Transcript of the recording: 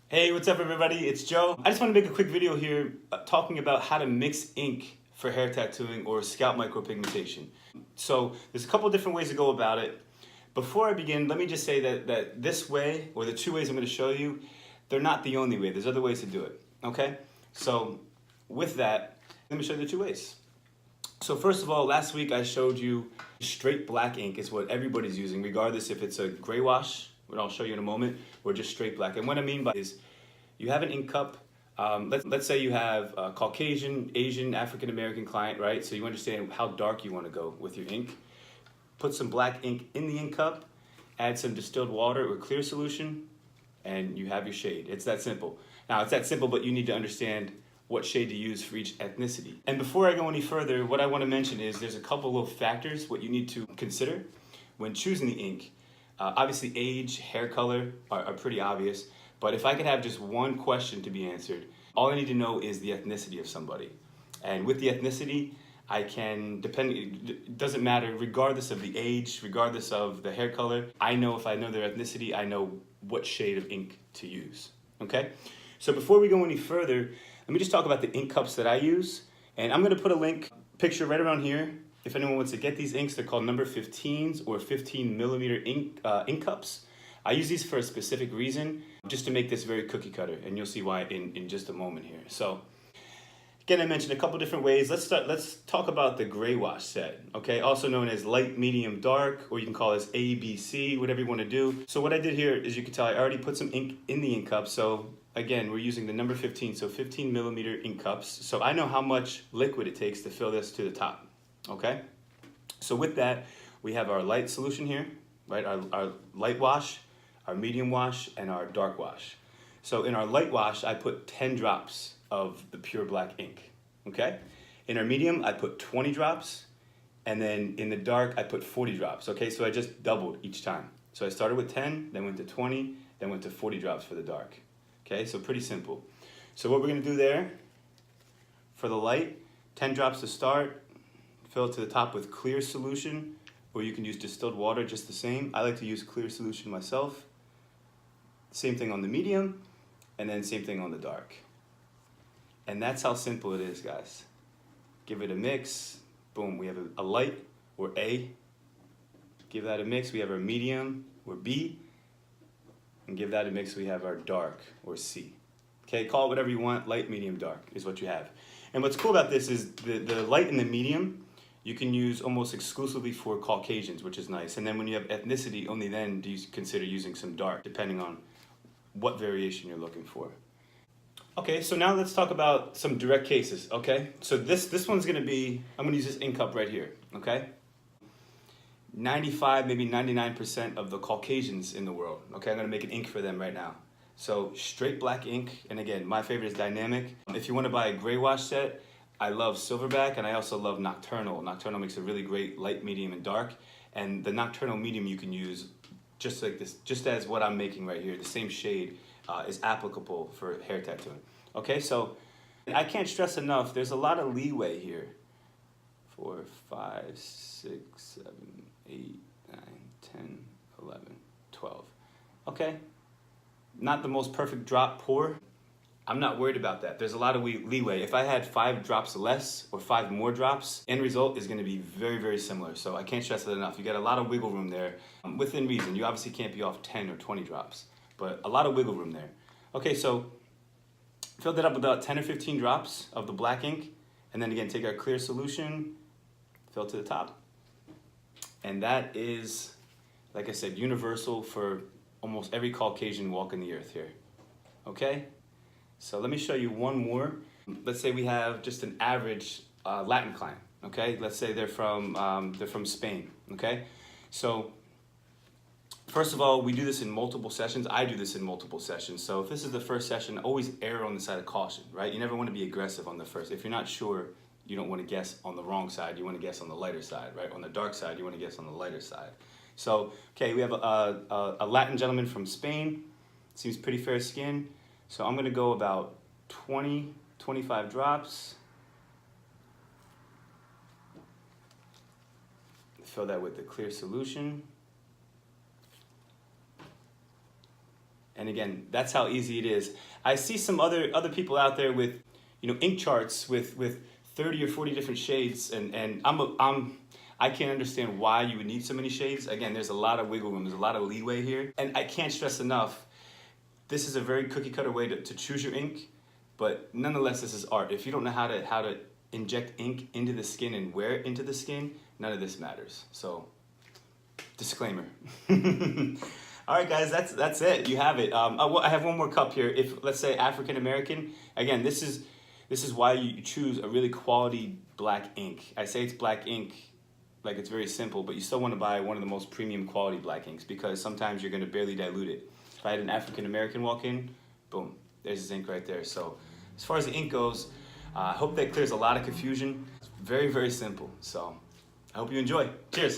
Hey, what's up everybody? It's Joe. I just want to make a quick video here talking about how to mix ink for hair tattooing or scalp micropigmentation. So there's a couple different ways to go about it. Before I begin, let me just say that this way, or the two ways I'm going to show you, they're not the only way. There's other ways to do it, okay? So with that, let me show you the two ways. So first of all, last week I showed you straight black ink is what everybody's using, regardless if it's a gray wash, what I'll show you in a moment, or just straight black. And what I mean by is you have an ink cup. Let's say you have a Caucasian, Asian, African American client, right? So you understand how dark you want to go with your ink. Put some black ink in the ink cup, add some distilled water or clear solution, and you have your shade. It's that simple. Now it's that simple, but you need to understand what shade to use for each ethnicity. And before I go any further, what I want to mention is there's a couple of factors what you need to consider when choosing the ink. Obviously age, hair color are pretty obvious, but if I could have just one question to be answered, all I need to know is the ethnicity of somebody. And with the ethnicity, I can, it doesn't matter, regardless of the age, regardless of the hair color, I know if I know their ethnicity, I know what shade of ink to use, okay? So before we go any further, let me just talk about the ink cups that I use. And I'm gonna put a link, picture right around here. If anyone wants to get these inks, they're called number 15s or 15 millimeter ink cups. I use these for a specific reason, just to make this very cookie cutter, and you'll see why in just a moment here. So, again, I mentioned a couple different ways. Let's talk about the gray wash set, okay? Also known as light, medium, dark, or you can call this A, B, C, whatever you want to do. So what I did here, as you can tell, I already put some ink in the ink cup. So again, we're using the number 15, so 15 millimeter ink cups. So I know how much liquid it takes to fill this to the top, okay? So with that, we have our light solution here, right? Our light wash, our medium wash, and our dark wash. So in our light wash, I put 10 drops of the pure black ink, okay? In our medium, I put 20 drops, and then in the dark, I put 40 drops, okay? So I just doubled each time. So I started with 10, then went to 20, then went to 40 drops for the dark, okay? So pretty simple. So what we're gonna do there, for the light, 10 drops to start, fill it to the top with clear solution, or you can use distilled water, just the same. I like to use clear solution myself. Same thing on the medium, and then same thing on the dark. And that's how simple it is, guys. Give it a mix, boom, we have a light, or A. Give that a mix, we have our medium, or B. And give that a mix, we have our dark, or C. Okay, call it whatever you want, light, medium, dark is what you have. And what's cool about this is the light and the medium, you can use almost exclusively for Caucasians, which is nice. And then when you have ethnicity, only then do you consider using some dark, depending on what variation you're looking for. Okay, so now let's talk about some direct cases, okay? So this one's gonna be, I'm gonna use this ink cup right here, okay? 95, maybe 99% of the Caucasians in the world, okay? I'm gonna make an ink for them right now. So straight black ink, and again, my favorite is dynamic. If you wanna buy a gray wash set, I love Silverback, and I also love Nocturnal. Nocturnal makes a really great light, medium, and dark. And the Nocturnal medium you can use just like this, just as what I'm making right here, the same shade is applicable for hair tattooing. Okay, so I can't stress enough, there's a lot of leeway here. 4, 5, 6, 7, 8, 9, 10, 11, 12. Okay, not the most perfect drop pour. I'm not worried about that. There's a lot of leeway. If I had 5 drops less or 5 more drops, end result is gonna be very, very similar. So I can't stress it enough. You got a lot of wiggle room there within reason. You obviously can't be off 10 or 20 drops, but a lot of wiggle room there. Okay, so filled it up with about 10 or 15 drops of the black ink, and then again, take our clear solution, fill to the top. And that is, like I said, universal for almost every Caucasian walking the earth here, okay? So let me show you one more. Let's say we have just an average Latin client, okay? Let's say they're from Spain, okay? So first of all, we do this in multiple sessions. I do this in multiple sessions. So if this is the first session, always err on the side of caution, right? You never want to be aggressive on the first. If you're not sure, you don't want to guess on the wrong side. You want to guess on the lighter side, right? On the dark side, you want to guess on the lighter side. So, okay, we have a Latin gentleman from Spain. Seems pretty fair skin. So I'm gonna go about 20, 25 drops. Fill that with the clear solution. And again, that's how easy it is. I see some other people out there with, you know, ink charts with 30 or 40 different shades, and I can't understand why you would need so many shades. Again, there's a lot of wiggle room, there's a lot of leeway here. And I can't stress enough, this is a very cookie cutter way to choose your ink, but nonetheless, this is art. If you don't know how to inject ink into the skin and wear it into the skin, none of this matters. So, disclaimer. All right, guys, that's it. You have it. I have one more cup here. If, let's say, African American, again, this is why you choose a really quality black ink. I say it's black ink, like it's very simple, but you still want to buy one of the most premium quality black inks, because sometimes you're going to barely dilute it. If I had an African American walk in, boom, there's his ink right there. So as far as the ink goes, I hope that clears a lot of confusion. It's very, very simple. So I hope you enjoy. Cheers.